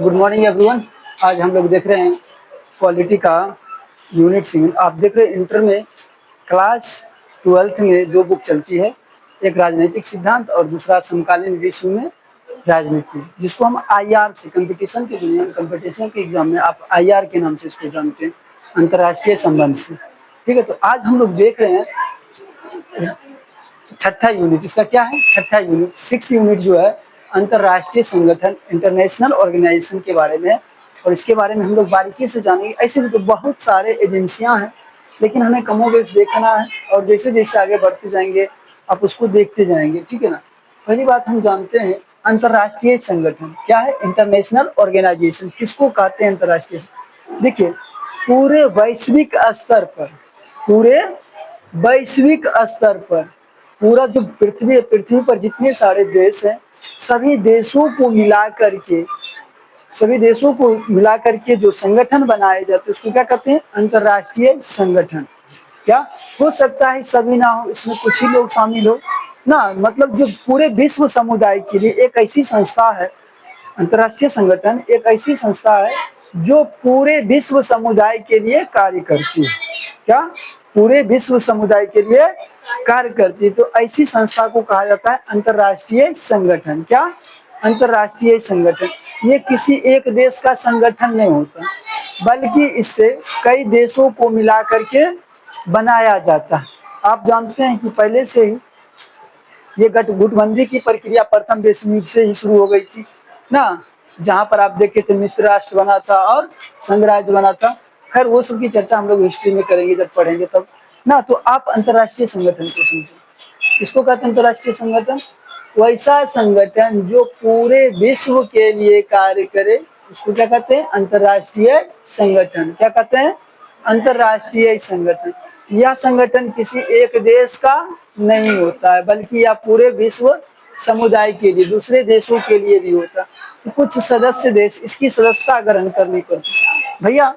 Good morning everyone. आज हम लोग देख रहे हैं पॉलिटी का यूनिट 7। आप देख रहे हैं इंटर में क्लास 12th में दो बुक चलती है, एक राजनीतिक सिद्धांत और दूसरा समकालीन विश्व में राजनीति, जिसको हम आईआर से कंपटीशन की दुनिया में कंपटीशन के एग्जाम में आप आईआर के नाम से इसको जानते हैं, अंतर्राष्ट्रीय संबंध से। ठीक है, तो आज हम लोग देख रहे हैं छठा यूनिट। इसका क्या है? छठा यूनिट, 6 यूनिट जो है अंतर्राष्ट्रीय संगठन, इंटरनेशनल ऑर्गेनाइजेशन के बारे में है। और इसके बारे में हम लोग बारीकी से जानेंगे। ऐसे भी तो बहुत सारे एजेंसियां हैं, लेकिन हमें कमोबेश देखना है और जैसे जैसे आगे बढ़ते जाएंगे आप उसको देखते जाएंगे। ठीक है ना। पहली बात हम जानते हैं अंतर्राष्ट्रीय संगठन क्या है? International organization. किसको कहते हैं अंतर्राष्ट्रीय? देखिए, पूरे वैश्विक स्तर पर, पूरे वैश्विक स्तर पर, पूरा जो पृथ्वी पर जितने सारे देश हैं, सभी देशों को मिला करके, सभी देशों को मिला करके जो संगठन बनाए जाते हैं उसको क्या कहते हैं? अंतर्राष्ट्रीय संगठन। क्या हो सकता है सभी ना हो, इसमें कुछ ही लोग शामिल हो ना, मतलब जो पूरे विश्व समुदाय के लिए एक ऐसी संस्था है। अंतर्राष्ट्रीय संगठन एक ऐसी संस्था है जो पूरे विश्व समुदाय के लिए कार्य करती है। क्या? पूरे विश्व समुदाय के लिए कार्य करती है। तो ऐसी संस्था को कहा जाता है अंतर्राष्ट्रीय संगठन। क्या? अंतर्राष्ट्रीय संगठन। ये किसी एक देश का संगठन नहीं होता, बल्कि इससे कई देशों को मिला करके बनाया जाता है। आप जानते हैं कि पहले से ही ये गुटबंदी की प्रक्रिया प्रथम विश्व युद्ध से ही शुरू हो गई थी ना, जहाँ पर आप देखे थे मित्र राष्ट्र बना था और संघ राज्य बना था। खैर वो सब की चर्चा हम लोग हिस्ट्री में करेंगे जब पढ़ेंगे तब ना। तो आप अंतर्राष्ट्रीय संगठन को समझे। किसको कहते हैं अंतर्राष्ट्रीय संगठन? वैसा संगठन जो पूरे विश्व के लिए कार्य करे उसको क्या कहते हैं? अंतर्राष्ट्रीय संगठन। क्या कहते हैं? अंतर्राष्ट्रीय संगठन। यह संगठन किसी एक देश का नहीं होता है, बल्कि यह पूरे विश्व समुदाय के लिए, दूसरे देशों के लिए भी होता है। तो कुछ सदस्य देश इसकी सदस्यता ग्रहण करनी पड़ती है। भैया,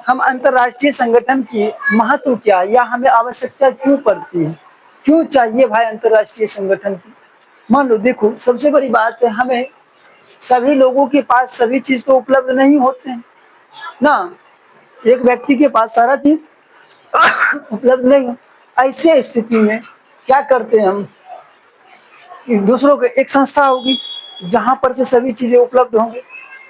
हम अंतर्राष्ट्रीय संगठन की महत्व क्या है या हमें आवश्यकता क्यों पड़ती है, क्यों चाहिए भाई अंतर्राष्ट्रीय संगठन की? मान लो, देखो, सबसे बड़ी बात है, हमें सभी लोगों के पास सभी चीज तो उपलब्ध नहीं होते हैं ना। एक व्यक्ति के पास सारा चीज उपलब्ध नहीं है। ऐसे स्थिति में क्या करते हैं हम? दूसरों के एक संस्था होगी जहां पर से सभी चीजें उपलब्ध होंगी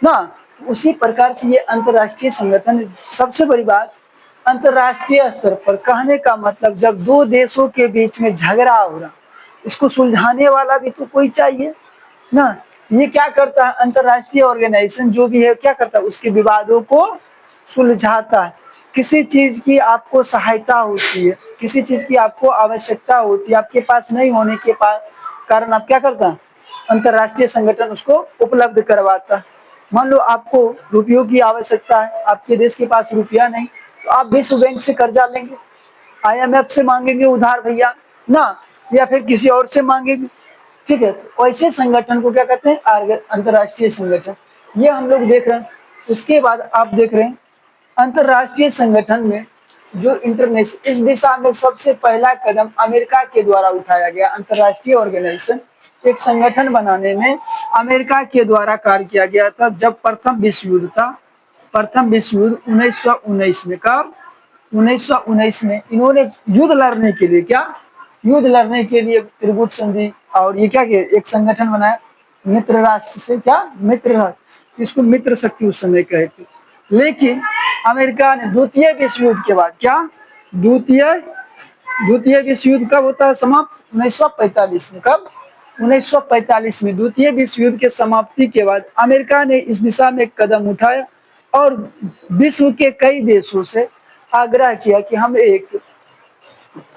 ना। उसी प्रकार से ये अंतर्राष्ट्रीय संगठन, सबसे बड़ी बात, अंतर्राष्ट्रीय स्तर पर कहने का मतलब जब दो देशों के बीच में झगड़ा हो रहा, इसको सुलझाने वाला भी तो कोई चाहिए ना। ये क्या करता है? अंतर्राष्ट्रीय ऑर्गेनाइजेशन जो भी है क्या करता है? उसके विवादों को सुलझाता है। किसी चीज की आपको सहायता होती है, किसी चीज की आपको आवश्यकता होती है, आपके पास नहीं होने के कारण आप क्या करता है? अंतर्राष्ट्रीय संगठन उसको उपलब्ध करवाता है। मान लो आपको रुपयों की आवश्यकता है, आपके देश के पास रुपया नहीं, तो आप विश्व बैंक से कर्जा लेंगे, आईएमएफ से मांगेंगे उधार भैया ना, या फिर किसी और से मांगेंगे। ठीक है, तो ऐसे संगठन को क्या कहते हैं? अंतर्राष्ट्रीय संगठन। ये हम लोग देख रहे हैं। उसके बाद आप देख रहे हैं अंतर्राष्ट्रीय संगठन में जो इंटरनेशनल, इस दिशा में सबसे पहला कदम अमेरिका के द्वारा उठाया गया। अंतर्राष्ट्रीय ऑर्गेनाइजेशन, एक संगठन बनाने में अमेरिका के द्वारा कार्य किया गया था जब प्रथम विश्व युद्ध था। प्रथम विश्व युद्ध 1919 में। कब? 1919 में इन्होंने युद्ध लड़ने के लिए, क्या युद्ध लड़ने के लिए त्रिगुट संधि और ये क्या किया? एक संगठन बनाया मित्र राष्ट्र से। क्या? मित्र राष्ट्र, इसको मित्र शक्ति उस समय कहे थे। लेकिन अमेरिका ने द्वितीय विश्व युद्ध के बाद, क्या द्वितीय द्वितीय विश्व युद्ध कब होता है समाप्त? 1945 में। कब? 1945 में द्वितीय विश्व युद्ध के समाप्ति के बाद अमेरिका ने इस दिशा में एक कदम उठाया और विश्व के कई देशों से आग्रह किया कि हम एक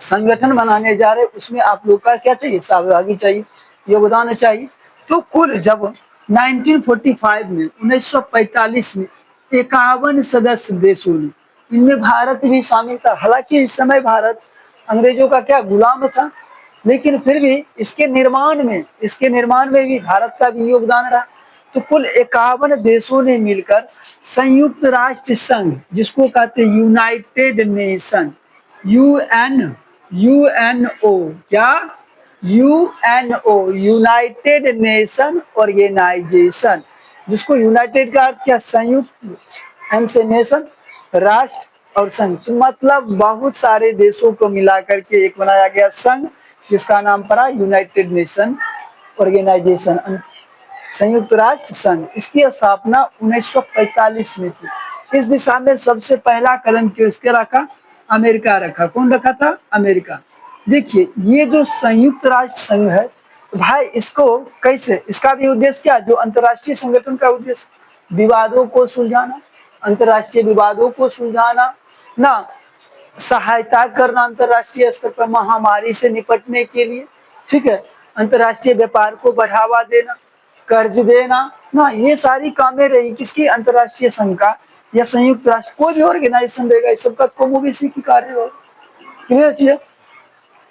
संगठन बनाने जा रहे, उसमें आप लोग का क्या चाहिए? सहभागी चाहिए, योगदान चाहिए। तो कुल जब 1945 में 1945 में 51 सदस्य देशों ने, इनमें भारत भी शामिल था। हालांकि इस समय भारत अंग्रेजों का क्या गुलाम था, लेकिन फिर भी इसके निर्माण में भी भारत का भी योगदान रहा। तो कुल 51 देशों ने मिलकर संयुक्त राष्ट्र संघ, जिसको कहते हैं यूनाइटेड नेशन, यूएनओ, क्या यूएनओ, यूनाइटेड नेशन ऑर्गेनाइजेशन, जिसको यूनाइटेड का अर्थ क्या, संयुक्त, एन से नेशन, राष्ट्र और संघ, तो मतलब बहुत सारे देशों को मिला करके एक बनाया गया संघ, जिसका नाम पड़ा यूनाइटेड नेशन ऑर्गेनाइजेशन, संयुक्त राष्ट्र संघ। इसकी स्थापना 1945 में की। इस दिशा में सबसे पहला कदम किसके रखा, अमेरिका रखा। कौन रखा था, अमेरिका। देखिए ये जो संयुक्त राष्ट्र संघ है भाई, इसको कैसे, इसका भी उद्देश्य क्या, जो अंतर्राष्ट्रीय संगठन का उद्देश्य विवादों को सुलझाना, अंतर्राष्ट्रीय विवादों को सुलझाना ना, सहायता करना अंतर्राष्ट्रीय स्तर पर महामारी से निपटने के लिए, ठीक है, अंतर्राष्ट्रीय व्यापार को बढ़ावा देना, कर्ज देना ना, ये सारी कामें रही किसकी, अंतर्राष्ट्रीय संघ का या संयुक्त राष्ट्र कोई भी ऑर्गेनाइजेशन रहेगा, इस सबका कमोबेशी की कार्य होगा। क्लियर चीज।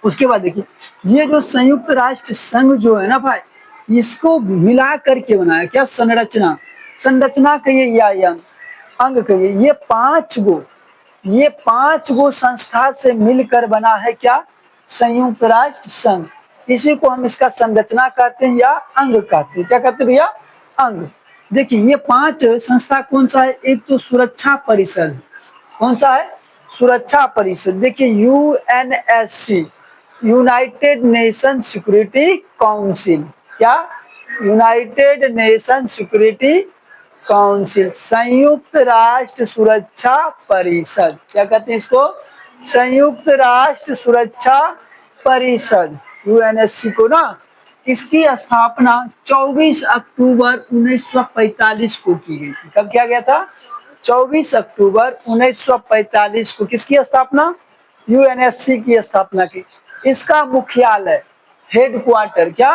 उसके बाद देखिए ये जो संयुक्त राष्ट्र संघ जो है ना भाई, इसको मिला करके बनाया क्या, संरचना, संरचना कहिए या अंग कहिए, ये पांच गो संस्था से मिलकर बना है क्या, संयुक्त राष्ट्र संघ। इसी को हम इसका संरचना कहते हैं या अंग कहते हैं। क्या कहते हैं भैया, अंग। देखिए ये पांच संस्था कौन सा है, एक तो सुरक्षा परिषद, कौन सा है, सुरक्षा परिषद। देखिए UNSC, United nation security council, क्या, यूनाइटेड नेशन सिक्योरिटी काउंसिल, संयुक्त राष्ट्र सुरक्षा परिषद। क्या कहते हैं इसको, संयुक्त राष्ट्र सुरक्षा परिषद, यूएनएससी को ना। इसकी स्थापना 24 अक्टूबर 1945 को की गई थी। कब किया गया था, 24 अक्टूबर 1945 को किसकी स्थापना, यूएनएससी की स्थापना की। इसका मुख्यालय, हेडक्वार्टर, क्या,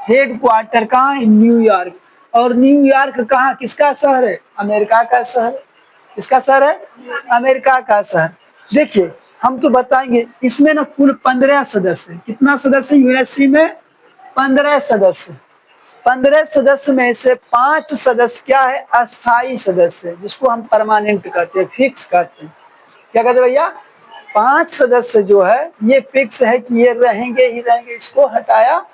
हेडक्वार्टर कहाँ है, न्यूयॉर्क। और न्यूयॉर्क कहाँ, किसका शहर है, अमेरिका का शहर। किसका शहर है, अमेरिका का शहर। देखिए हम तो बताएंगे, इसमें ना कुल 15 सदस्य है। कितना सदस्य यूएनएससी में, 15 सदस्य। 15 सदस्य में से 5 सदस्य क्या है, अस्थायी सदस्य, जिसको हम परमानेंट कहते हैं, फिक्स कहते हैं। क्या कहते हैं भैया, 5 सदस्य जो है ये फिक्स है कि ये रहेंगे ही रहेंगे, इसको हटाया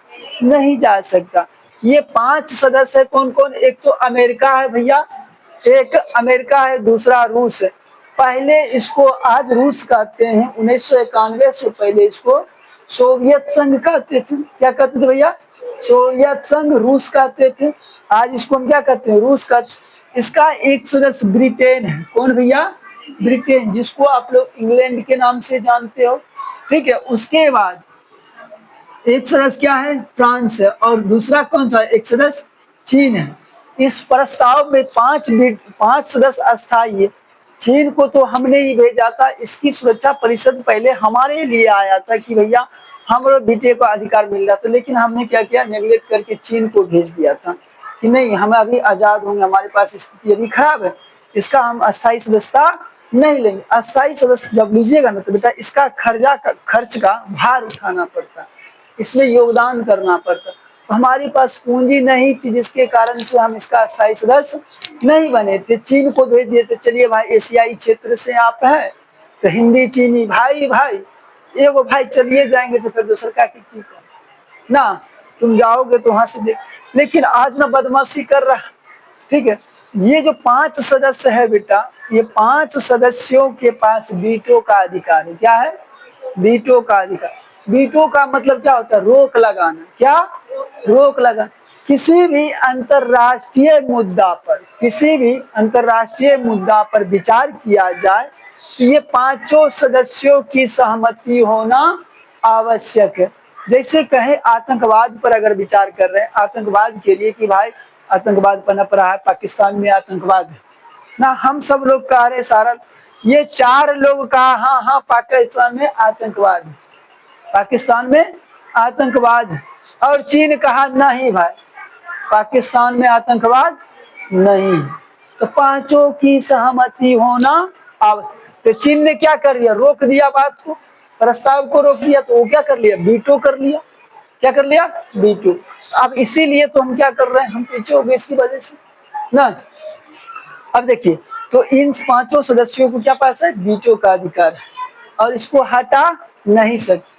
नहीं जा सकता। ये 5 सदस्य है कौन कौन, एक तो अमेरिका है भैया, एक अमेरिका है, दूसरा रूस है। पहले इसको आज रूस कहते हैं, 1991 से पहले इसको सोवियत संघ कहते थे। क्या कहते थे भैया, सोवियत संघ, रूस कहते थे। आज इसको हम क्या कहते हैं, रूस कहते। इसका एक सदस्य ब्रिटेन है। कौन भैया, ब्रिटेन, जिसको आप लोग इंग्लैंड के नाम से जानते हो, ठीक है। उसके बाद एक सदस्य क्या है, फ्रांस है, और दूसरा कौन सा है, एक सदस्य चीन है। इस प्रस्ताव में पांच सदस्य अस्थायी है। चीन को तो हमने ही भेजा था, इसकी सुरक्षा परिषद पहले हमारे लिए आया था कि भैया हम लोग बीटे को अधिकार मिल रहा था, लेकिन हमने क्या किया, नेगलेक्ट करके चीन को भेज दिया था कि नहीं, हम अभी आजाद होंगे, हमारे पास स्थिति अभी खराब है, इसका हम अस्थायी सदस्यता नहीं लेंगे। अस्थायी सदस्य जब लीजिएगा ना, तो बेटा इसका खर्च का भार उठाना पड़ता, इसमें योगदान करना पड़ता। तो हमारे पास पूंजी नहीं थी, जिसके कारण से हम इसका अस्थायी सदस्य नहीं बने थे, चीन को भेज दिए थे। चलिए भाई एशियाई क्षेत्र से आप है तो हिंदी चीनी भाई भाई, एगो भाई चलिए जाएंगे तो फिर दूसर का की ना, तुम जाओगे तो वहां से देख। लेकिन आज ना बदमाशी कर रहा, ठीक है। ये जो 5 सदस्य है बेटा, ये 5 सदस्यों के पास वीटो का अधिकार है। क्या है, वीटो का अधिकार। वीटो का मतलब क्या होता है, रोक लगाना। क्या, रोक लगा, किसी भी अंतरराष्ट्रीय मुद्दा पर, किसी भी अंतरराष्ट्रीय मुद्दा पर विचार किया जाए तो ये 5 सदस्यों की सहमति होना आवश्यक है। जैसे कहें आतंकवाद पर अगर विचार कर रहे हैं, आतंकवाद के लिए कि भाई आतंकवाद पनप रहा है, पाकिस्तान में आतंकवाद है ना, हम सब लोग कह रहे सारा, ये 4 लोग कहा हाँ हाँ पाकिस्तान में आतंकवाद है, पाकिस्तान में आतंकवाद है, और चीन कहा नहीं भाई पाकिस्तान में आतंकवाद नहीं। तो 5 की सहमति होना। अब तो चीन ने क्या कर दिया, रोक दिया बात को, प्रस्ताव को रोक दिया, तो वो क्या कर लिया, वीटो कर लिया। क्या कर लिया, वीटो। अब इसीलिए तो हम क्या कर रहे हैं, हम पीछे हो गए इसकी वजह से ना। अब देखिए तो इन 5 सदस्यों को क्या पास है, वीटो का अधिकार है, और इसको हटा नहीं सकते।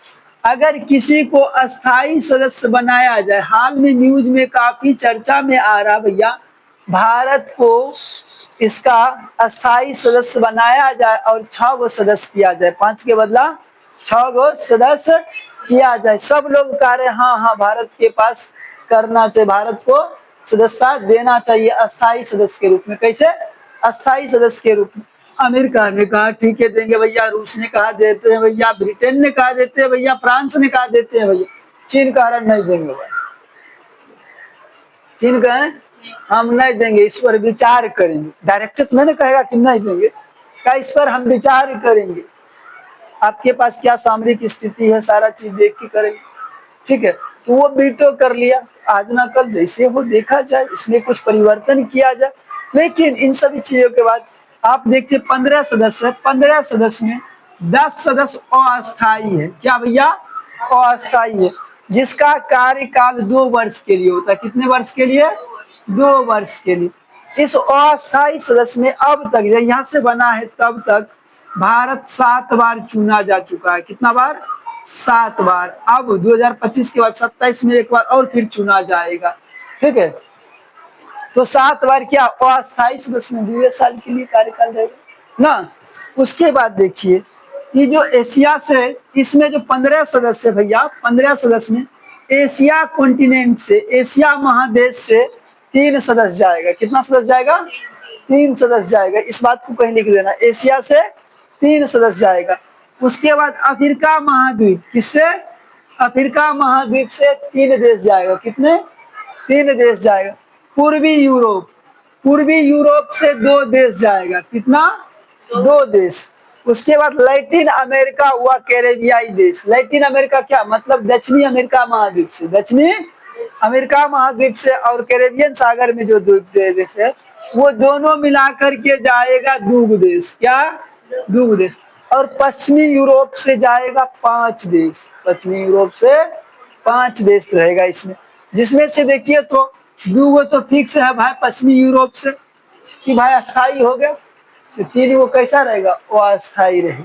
अगर किसी को अस्थाई सदस्य बनाया जाए, हाल में न्यूज में काफी चर्चा में आ रहा भैया भारत को इसका अस्थायी सदस्य बनाया जाए और 6 गो सदस्य किया जाए, 5 के बदला 6 गो सदस्य किया जाए। सब लोग कह रहे हाँ हाँ भारत के पास करना चाहिए, भारत को सदस्यता देना चाहिए अस्थायी सदस्य के रूप में। कैसे? अस्थायी सदस्य के रूप में। अमेरिका ने कहा ठीक है देंगे भैया, रूस ने कहा देते हैं भैया, ब्रिटेन ने कहा देते हैं भैया, फ्रांस ने कहा देते हैं भैया, चीन कह रहा नहीं देंगे भाई। चीन कहे हम नहीं देंगे, इस पर विचार करेंगे। डायरेक्ट तो मैंने कहेगा कि नहीं देंगे, क्या इस पर हम विचार करेंगे, आपके पास क्या सामरिक स्थिति है सारा चीज देख के करेंगे। ठीक है, तो वो वीटो कर लिया, आज ना कल जैसे हो देखा जाए, इसमें कुछ परिवर्तन किया जाए। लेकिन इन सभी चीजों के बाद आप देखिए 15 सदस्य है, 15 सदस्य में 10 सदस्य अस्थायी है। क्या भैया? अस्थायी है, जिसका कार्यकाल 2 वर्ष के लिए होता है। कितने वर्ष के लिए? 2 वर्ष के लिए। इस अस्थायी सदस्य में अब तक यहाँ से बना है तब तक भारत 7 बार चुना जा चुका है। कितना बार? 7 बार। अब 2025 के बाद 27 में एक बार और फिर चुना जाएगा। ठीक है, तो 7 बार क्या अस्थायी सदस्य में 2 साल के लिए कार्यकाल रहेगा ना। उसके बाद देखिए ये जो एशिया से, इसमें जो 15 सदस्य भैया, 15 सदस्य में एशिया कॉन्टिनेंट से, एशिया महादेश से 3 सदस्य जाएगा। कितना सदस्य जाएगा? 3 सदस्य जाएगा। इस बात को कहीं लिख देना, एशिया से 3 सदस्य जाएगा। उसके बाद अफ्रीका महाद्वीप, किससे? अफ्रीका महाद्वीप से 3 देश जाएगा। कितने? 3 देश जाएगा। पूर्वी यूरोप, पूर्वी यूरोप से 2 देश जाएगा। कितना? 2 देश। उसके बाद लैटिन अमेरिका हुआ कैरेबियाई देश। लैटिन अमेरिका क्या मतलब? दक्षिणी अमेरिका महाद्वीप से, दक्षिणी अमेरिका महाद्वीप से और कैरेबियन सागर में जो 2 देश है वो दोनों मिलाकर के जाएगा 2 देश। क्या? 2 देश। और पश्चिमी यूरोप से जाएगा 5 देश। पश्चिमी यूरोप से 5 देश रहेगा इसमें, जिसमें से देखिए तो 2 तो फिक्स है भाई पश्चिमी यूरोप से कि भाई अस्थायी हो गया, तो 3 वो कैसा रहेगा? वो अस्थायी रहेगा,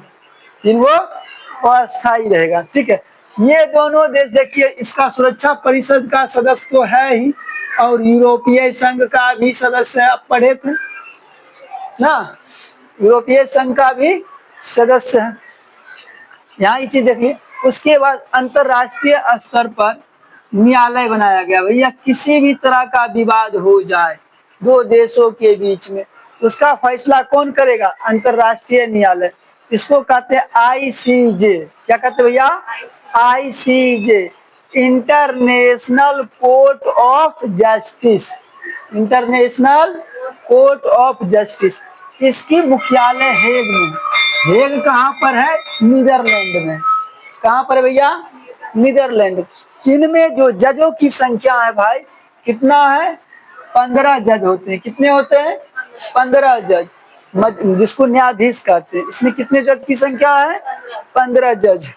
3 वो अस्थायी रहेगा। ठीक है, ये दोनों देश देखिए इसका सुरक्षा परिषद का सदस्य तो है ही, और यूरोपीय संघ का भी सदस्य है। आप पढ़े थे ना, यूरोपीय संघ का भी सदस्य है। यहाँ ये चीज देखिए। उसके बाद अंतरराष्ट्रीय स्तर पर न्यायालय बनाया गया। भैया किसी भी तरह का विवाद हो जाए 2 देशों के बीच में, उसका फैसला कौन करेगा? अंतरराष्ट्रीय न्यायालय। इसको कहते हैं आईसीजे। क्या कहते हैं भैया? ICJ, international court of justice. International court of justice. इसकी मुख्यालय हेग में। हेग कहाँ पर है? नीदरलैंड में। कहाँ पर भैया? नीदरलैंड। इनमें जो जजों की संख्या है भाई, कितना है? 15 जज होते हैं। कितने होते हैं? 15 जज, जिसको न्यायाधीश कहते हैं। इसमें कितने जज की संख्या है? 15 जज।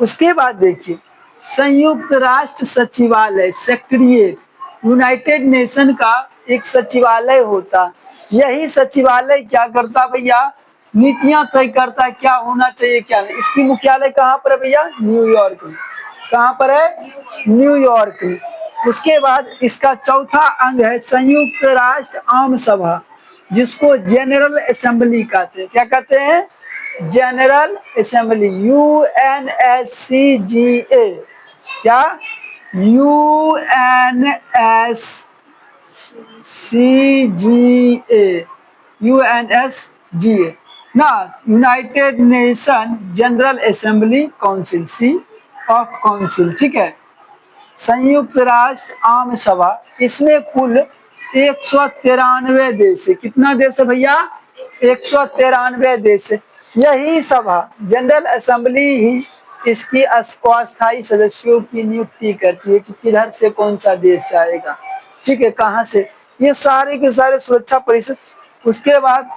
उसके बाद देखिए संयुक्त राष्ट्र सचिवालय, सेक्रेटेरिएट, यूनाइटेड नेशन का एक सचिवालय होता। यही सचिवालय क्या करता भैया? नीतियां तय करता है क्या होना चाहिए क्या नहीं। इसकी मुख्यालय कहाँ पर है भैया? न्यूयॉर्क में। कहाँ पर है? न्यूयॉर्क में। उसके बाद इसका चौथा अंग है संयुक्त राष्ट्र आम सभा, जिसको जनरल असेंबली कहते हैं। क्या कहते हैं? General assembly, UNSCGA। क्या? UNSCGA, UNSGA ना, United Nation General Assembly Council, C of council. ठीक है, संयुक्त राष्ट्र आम सभा। इसमें कुल 193 देश है। कितना देश है भैया? 193 देश है। यही सभा जनरल असेंबली ही इसकी अस्थायी सदस्यों की नियुक्ति करती है कि किधर से कौन सा देश जाएगा। ठीक है, कहाँ से, ये सारे के सारे सुरक्षा परिषद। उसके बाद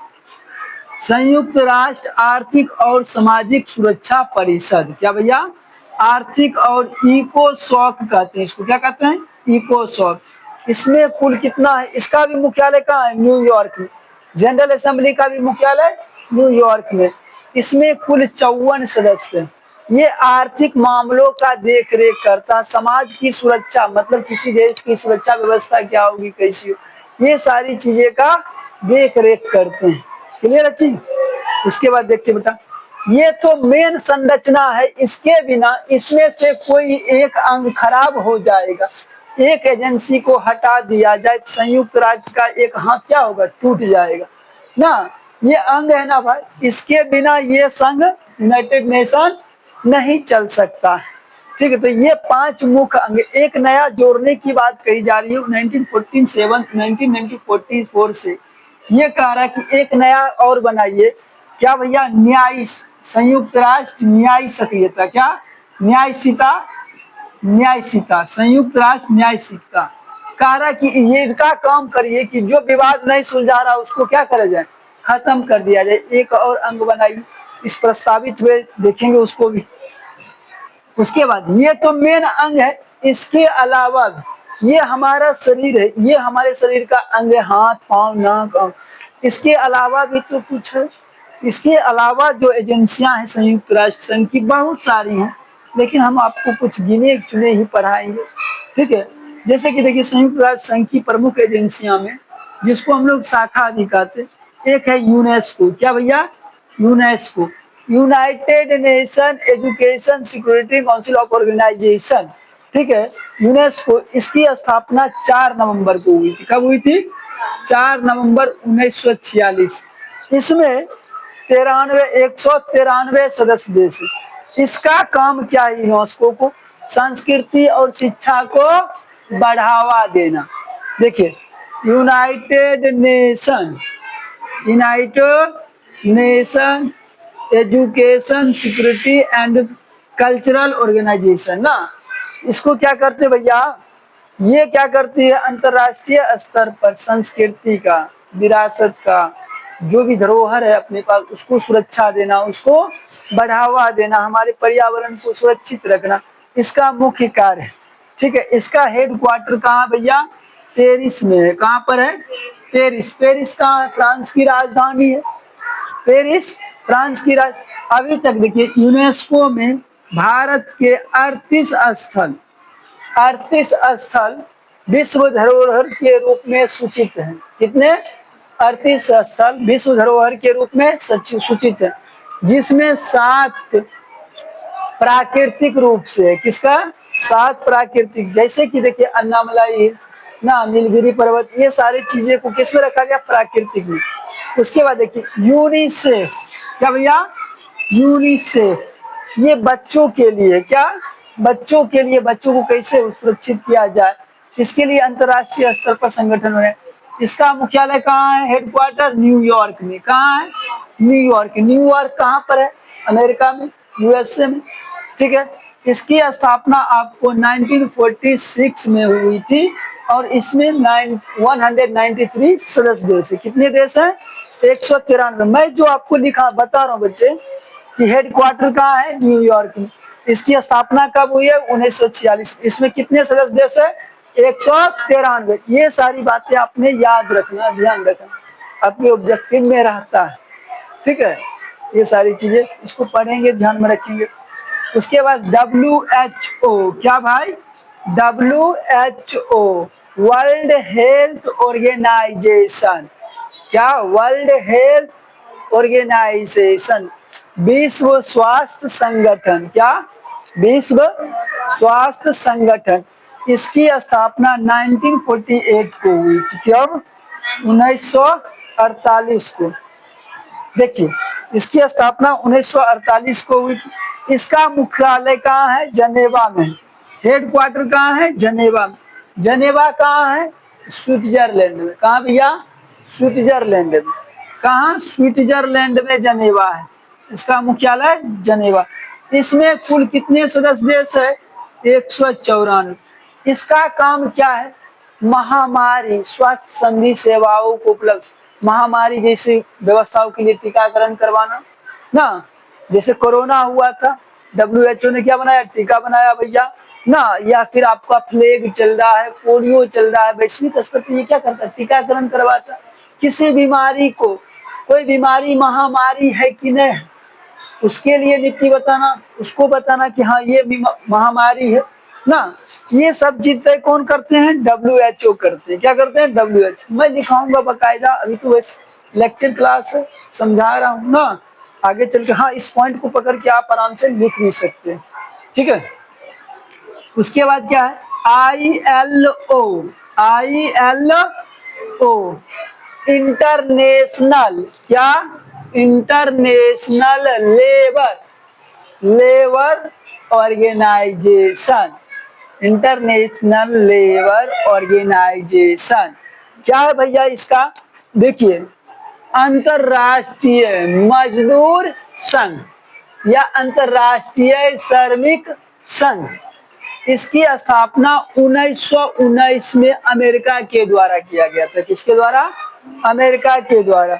संयुक्त राष्ट्र आर्थिक और सामाजिक सुरक्षा परिषद। क्या भैया? आर्थिक और इकोसॉक कहते हैं इसको। क्या कहते हैं? इकोसॉक। इसमें कुल कितना है? इसका भी मुख्यालय कहाँ है? न्यूयॉर्क में। जनरल असेंबली का भी मुख्यालय न्यूयॉर्क में। इसमें कुल 54 सदस्य हैं। ये आर्थिक मामलों का देख रेख करता, समाज की सुरक्षा मतलब किसी देश की सुरक्षा व्यवस्था क्या होगी, कैसी हो, ये सारी चीजें का देख रेख करते हैं। क्लियर है चीज। उसके बाद देखते बेटा, ये तो मेन संरचना है, इसके बिना इसमें से कोई एक अंग खराब हो जाएगा, एक एजेंसी को हटा दिया जाए, संयुक्त राष्ट्र का एक हाथ क्या होगा, टूट जाएगा ना। ये अंग है ना भाई, इसके बिना ये संघ यूनाइटेड नेशन नहीं चल सकता। ठीक है, तो ये 5 मुख्य अंग, एक नया जोड़ने की बात कही जा रही है 1944 से। ये कह रहा है कि एक नया और बनाइए, क्या भैया, न्याय, संयुक्त राष्ट्र न्याय सक्रियता, क्या न्यायशीता, न्यायशीता, संयुक्त राष्ट्र न्यायशीता। कह रहा कि ये का काम करिए कि जो विवाद नहीं सुलझा रहा उसको क्या करा जाए, खत्म कर दिया जाए। एक और अंग बनाइए, इस प्रस्तावित में देखेंगे उसको भी। उसके बाद ये तो मेन अंग है, इसके अलावा ये हमारा शरीर है, ये हमारे शरीर का अंग है, हाथ पांव नाक आँख। इसके अलावा भी तो कुछ है, इसके अलावा जो एजेंसियां हैं संयुक्त राष्ट्र संघ की बहुत सारी हैं, लेकिन हम आपको कुछ गिने चुने ही पढ़ाएंगे। ठीक है, जैसे कि देखिए संयुक्त राष्ट्र संघ की प्रमुख एजेंसियां में, जिसको हम लोग शाखा भी कहते हैं, एक है यूनेस्को, क्या भैया, UNESCO, United Nation Education Security Council of Organization. ठीक है, यूनेस्को, इसकी स्थापना 4 नवंबर को हुई थी। कब हुई थी, 4 नवंबर 1946। इसमें 193 सदस्य देश है। इसका काम क्या है, यूनेस्को को संस्कृति और शिक्षा को बढ़ावा देना। देखिए, United Nation, United Nation Education Security and Cultural Organization ना, इसको क्या करते भैया, ये क्या करती है, अंतर्राष्ट्रीय स्तर पर संस्कृति का, विरासत का, जो भी धरोहर है अपने पास उसको सुरक्षा देना, उसको बढ़ावा देना, हमारे पर्यावरण को सुरक्षित रखना, इसका मुख्य कार्य है। ठीक है, इसका हेडक्वार्टर कहाँ भैया, पेरिस में है। कहाँ पर है, पेरिस। पेरिस कहाँ है, फ्रांस की राजधानी है, पेरिस फ्रांस की राज। अभी तक देखिए यूनेस्को में भारत के 38 स्थल विश्व धरोहर के रूप में सूचित हैं। कितने, 38 स्थल विश्व धरोहर के रूप में सूचित है, जिसमें 7 प्राकृतिक रूप से, किसका, 7 प्राकृतिक, जैसे कि देखिए अन्नामलाई ना, नीलगिरी पर्वत, ये सारी चीजें को किसमें रखा गया, प्राकृतिक में। उसके बाद देखिए यूनिसेफ, क्या भैया, यूनिसेफ, ये बच्चों के लिए, क्या, बच्चों के लिए, बच्चों को कैसे सुरक्षित किया जाए, इसके लिए अंतर्राष्ट्रीय स्तर पर संगठन है। इसका मुख्यालय कहाँ है, हेडक्वार्टर न्यूयॉर्क में। कहाँ है, न्यूयॉर्क। न्यूयॉर्क कहाँ पर है, अमेरिका में, यूएसए में। ठीक है, इसकी स्थापना आपको 1946 में हुई थी और इसमें 193 सदस्य देश है। कितने देश हैं, 193। मैं जो आपको लिखा बता रहा हूँ बच्चे कि हेडक्वार्टर कहाँ है, न्यूयॉर्क में। इसकी स्थापना कब हुई है, 1946। इसमें कितने सदस्य देश है, 193। ये सारी बातें आपने याद रखना, ध्यान रखना, आपके ऑब्जेक्टिव में रहता है। ठीक है, ये सारी चीजें इसको पढ़ेंगे, ध्यान में रखेंगे। उसके बाद WHO, क्या भाई, WHO वर्ल्ड हेल्थ ऑर्गेनाइजेशन, क्या, वर्ल्ड हेल्थ ऑर्गेनाइजेशन, विश्व स्वास्थ्य संगठन, क्या, विश्व स्वास्थ्य संगठन। इसकी स्थापना 1948 को हुई थी, कब, 1948 को। देखिए इसकी स्थापना 1948 को हुई थी। इसका मुख्यालय कहाँ है, जनेवा में। हेडक्वार्टर कहाँ है, जनेवा में। जनेवा कहाँ है, स्विट्जरलैंड में। कहाँ भैया, स्विट्जरलैंड में। कहाँ, स्विट्जरलैंड में जनेवा है, इसका मुख्यालय जनेवा। इसमें कुल कितने सदस्य देश है, 194। इसका काम क्या है, महामारी स्वास्थ्य संबंधी सेवाओं को उपलब्ध, महामारी जैसी व्यवस्थाओं के लिए टीकाकरण करवाना ना, जैसे कोरोना हुआ था, WHO ने क्या बनाया, टीका बनाया भैया ना, या फिर आपका प्लेग चल रहा है, पोलियो चल रहा है, वैश्विक स्तर पर ये क्या करता है, टीकाकरण करवाता। किसी बीमारी को, कोई बीमारी महामारी है कि नहीं, उसके लिए नीति बताना, उसको बताना कि हाँ ये महामारी है, ना। ये सब चीज तय कौन करते हैं? WHO करते हैं। क्या करते हैं? WHO। मैं दिखाऊंगा बकायदा, अभी तो बस लेक्चर क्लास है, समझा रहा हूँ ना। आगे चल के हाँ, इस पॉइंट को पकड़ के आप आराम से लिख भी सकते हैं, ठीक है। उसके बाद क्या है? ILO। ILO इंटरनेशनल, क्या? International labour labour organization. International labour organization क्या है भैया इसका? देखिए, अंतरराष्ट्रीय मजदूर संघ या अंतरराष्ट्रीय श्रमिक संघ। इसकी स्थापना 1919 में अमेरिका के द्वारा किया गया था। किसके द्वारा? अमेरिका के द्वारा,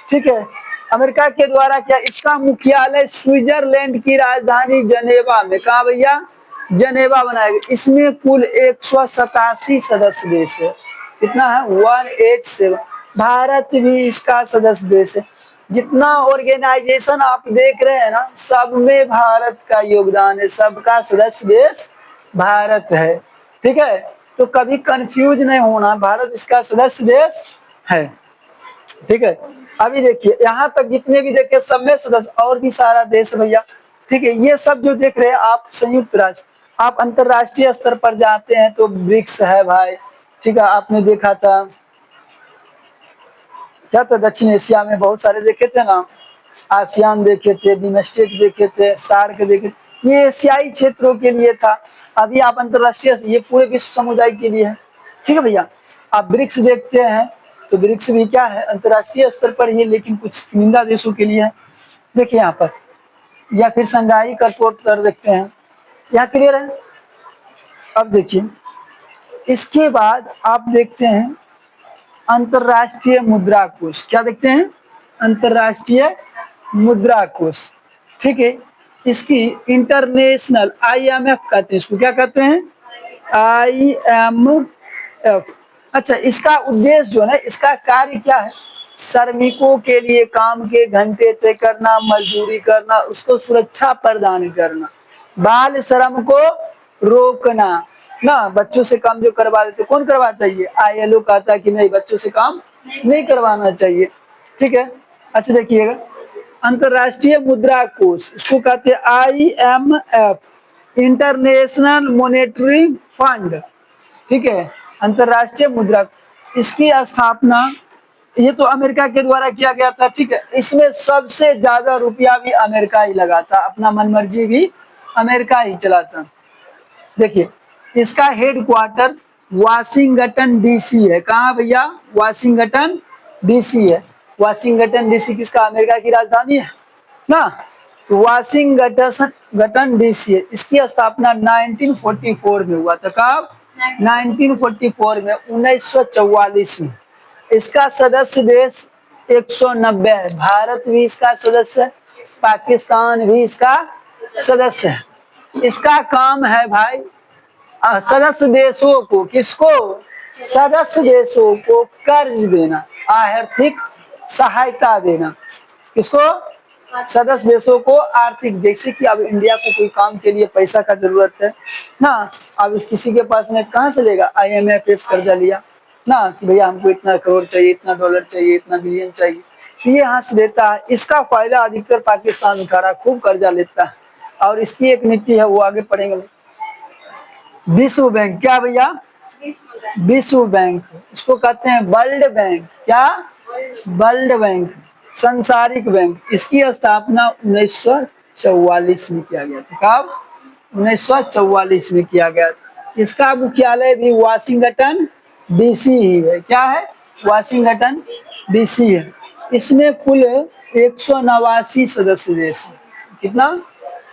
ठीक है। अमेरिका के द्वारा क्या? इसका मुख्यालय स्विट्जरलैंड की राजधानी जनेवा में। कहा भैया? जनेवा बनाया गया। इसमें कुल 187 सदस्य देश है। कितना है? 187। भारत भी इसका सदस्य देश है। जितना ऑर्गेनाइजेशन आप देख रहे हैं ना, सब में भारत का योगदान है, सबका सदस्य देश भारत है, ठीक है। तो कभी कंफ्यूज नहीं होना, भारत इसका सदस्य देश है, ठीक है। अभी देखिए यहाँ तक जितने भी देखे सब में सदस्य, और भी सारा देश भैया, ठीक है। ये सब जो देख रहे हैं आप संयुक्त राष्ट्र, आप अंतरराष्ट्रीय स्तर पर जाते हैं तो ब्रिक्स है भाई, ठीक है। आपने देखा था क्या था? दक्षिण एशिया में बहुत सारे देखे थे ना, आसियान देखे थे, बिमस्टेक देखे थे, सार्क देखे थे। ये एशियाई क्षेत्रों के लिए था। अभी आप अंतरराष्ट्रीय, ये पूरे विश्व समुदाय के लिए है, ठीक है भैया। आप ब्रिक्स देखते हैं तो ब्रिक्स भी क्या है? अंतरराष्ट्रीय स्तर पर ही, लेकिन कुछ चुनिंदा देशों के लिए है। देखिए यहाँ पर, या फिर संघाई करपोरेट कर देखते हैं, यहाँ क्लियर है। अब देखिए इसके बाद आप देखते हैं अंतरराष्ट्रीय मुद्रा कोष। क्या देखते हैं? अंतरराष्ट्रीय मुद्रा कोष, ठीक है। इसकी इंटरनेशनल IMF कहते हैं, इसको क्या कहते हैं? IMF। अच्छा, इसका उद्देश्य जो है ना, इसका कार्य क्या है? श्रमिकों के लिए काम के घंटे तय करना, मजदूरी करना, उसको सुरक्षा प्रदान करना, बाल श्रम को रोकना ना। बच्चों से काम जो करवा देते, कौन करवाता है? ये ILO कहता है कि नहीं, बच्चों से काम नहीं करवाना चाहिए, ठीक है। अच्छा देखिएगा, अंतरराष्ट्रीय मुद्रा कोष, इसको कहते हैं IMF, इंटरनेशनल मॉनेटरी फंड, ठीक है। अंतरराष्ट्रीय मुद्रा, इसकी स्थापना ये तो अमेरिका के द्वारा किया गया था, ठीक है। इसमें सबसे ज्यादा रुपया भी अमेरिका ही लगाता, अपना मनमर्जी भी अमेरिका ही चलाता। देखिए इसका हेडक्वार्टर वाशिंगटन DC है। कहाँ भैया? वाशिंगटन DC है। वाशिंगटन DC किसका? अमेरिका की राजधानी है ना। तो वाशिंगटन DC है। इसकी स्थापना 1944 में हुआ था। कब? 1944 में, 1944 में। इसका सदस्य देश 190 है। भारत भी इसका सदस्य है, पाकिस्तान भी इसका सदस्य है। इसका काम है भाई सदस्य देशों को, किसको? सदस्य देशों को कर्ज देना, आर्थिक सहायता देना। किसको? सदस्य देशों को आर्थिक। जैसे कि अब इंडिया को कोई काम के लिए पैसा का जरूरत है ना, अब किसी के पास नहीं, कहाँ से लेगा? IMF से कर्जा लिया ना कि भैया हमको इतना करोड़ चाहिए, इतना डॉलर चाहिए, इतना बिलियन चाहिए, तो ये यहाँ से देता है। इसका फायदा अधिकतर पाकिस्तान उठा रहा है, खूब कर्जा लेता है। और इसकी एक नीति है, वो आगे पढ़ेंगे। विश्व बैंक, क्या भैया? विश्व बैंक, इसको कहते हैं वर्ल्ड बैंक। क्या? वर्ल्ड बैंक, संसारिक बैंक। इसकी स्थापना 1944 में किया गया था। कब? 1944 में किया गया था। इसका मुख्यालय भी वाशिंगटन DC ही है। क्या है? वाशिंगटन DC है। इसमें कुल 189 सदस्य देश है। कितना?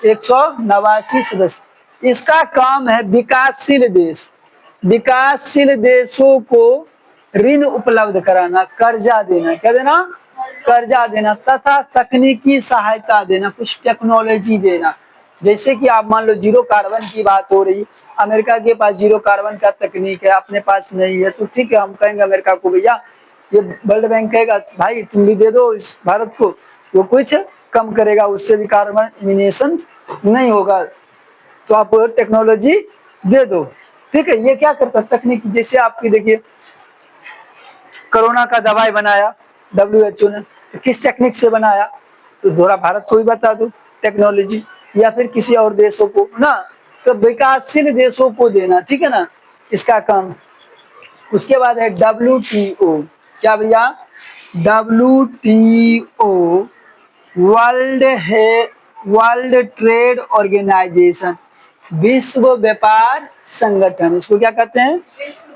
189 सदस्य। इसका काम है विकासशील देशों को ऋण उपलब्ध कराना, कर्जा देना। क्या देना? कर्जा देना, तथा तकनीकी सहायता देना, कुछ टेक्नोलॉजी देना। जैसे कि आप मान लो जीरो कार्बन की बात हो रही, अमेरिका के पास जीरो कार्बन का तकनीक है, अपने पास नहीं है, तो ठीक है, हम कहेंगे अमेरिका को भैया, ये वर्ल्ड बैंक कहेगा भाई तुम भी दे दो इस भारत को, वो कुछ कम करेगा, उससे भी कार्बन इमिनेशन नहीं होगा, तो आप टेक्नोलॉजी दे दो। ठीक है, ये क्या करता है तकनीक, जैसे आपकी देखिए कोरोना का दवाई बनाया WHO ने, तो किस टेक्निक से बनाया, तो थोड़ा भारत को भी बता दो टेक्नोलॉजी, या फिर किसी और देशों को ना, तो विकासशील देशों को देना, ठीक है ना, इसका काम। उसके बाद है WTO, क्या भैया, WTO, वर्ल्ड है वर्ल्ड ट्रेड ऑर्गेनाइजेशन, विश्व व्यापार संगठन, इसको क्या कहते हैं,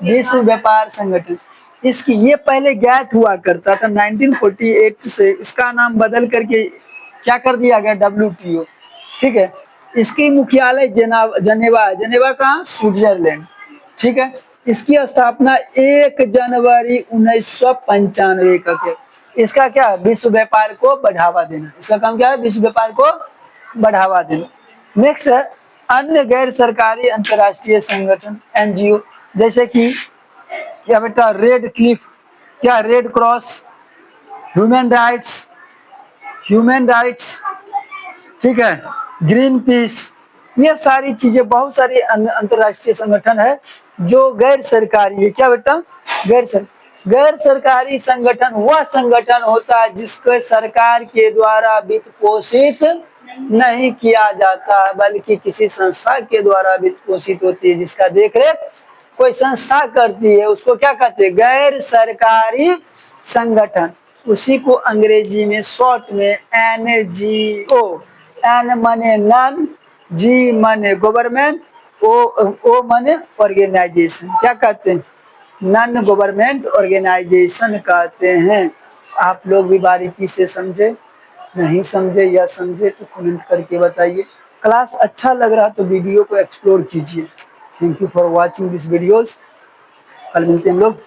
विश्व व्यापार संगठन। इसकी ये पहले गैट हुआ करता था 1948 से, इसका नाम बदल करके क्या कर दिया गया, WTO। ठीक है, इसकी मुख्यालय जनेवा है, जनेवा कहाँ, स्विट्जरलैंड। ठीक है, इसकी स्थापना 1 जनवरी 1995 का किया। इसका क्या, विश्व व्यापार को बढ़ावा देना, इसका काम क्या है, विश्व व्यापार को बढ़ावा देना। नेक्स्ट है अन्य गैर सरकारी अंतर्राष्ट्रीय संगठन, NGO, जैसे कि क्या बेटा, रेड क्लिफ, क्या red cross, human rights, human rights, ठीक है, ग्रीन पीस, ये सारी चीजें, बहुत सारी अंतर्राष्ट्रीय संगठन है जो गैर सरकारी है। क्या बेटा, गैर सरकारी संगठन वह संगठन होता है जिसको सरकार के द्वारा वित्त पोषित नहीं किया जाता, बल्कि किसी संस्था के द्वारा वित्त पोषित होती है, जिसका देखरेख कोई संस्था करती है, उसको क्या कहते हैं, गैर सरकारी संगठन। उसी को अंग्रेजी में शॉर्ट में NGO, N माने नन, G माने गवर्नमेंट, O माने ऑर्गेनाइजेशन, क्या कहते हैं, नन गवर्नमेंट ऑर्गेनाइजेशन कहते हैं। आप लोग भी बारीकी से समझे, नहीं समझे या समझे तो कमेंट करके बताइए। क्लास अच्छा लग रहा तो वीडियो को एक्सप्लोर कीजिए। Thank you for watching this videos. कल मिलते हैं हम लोग।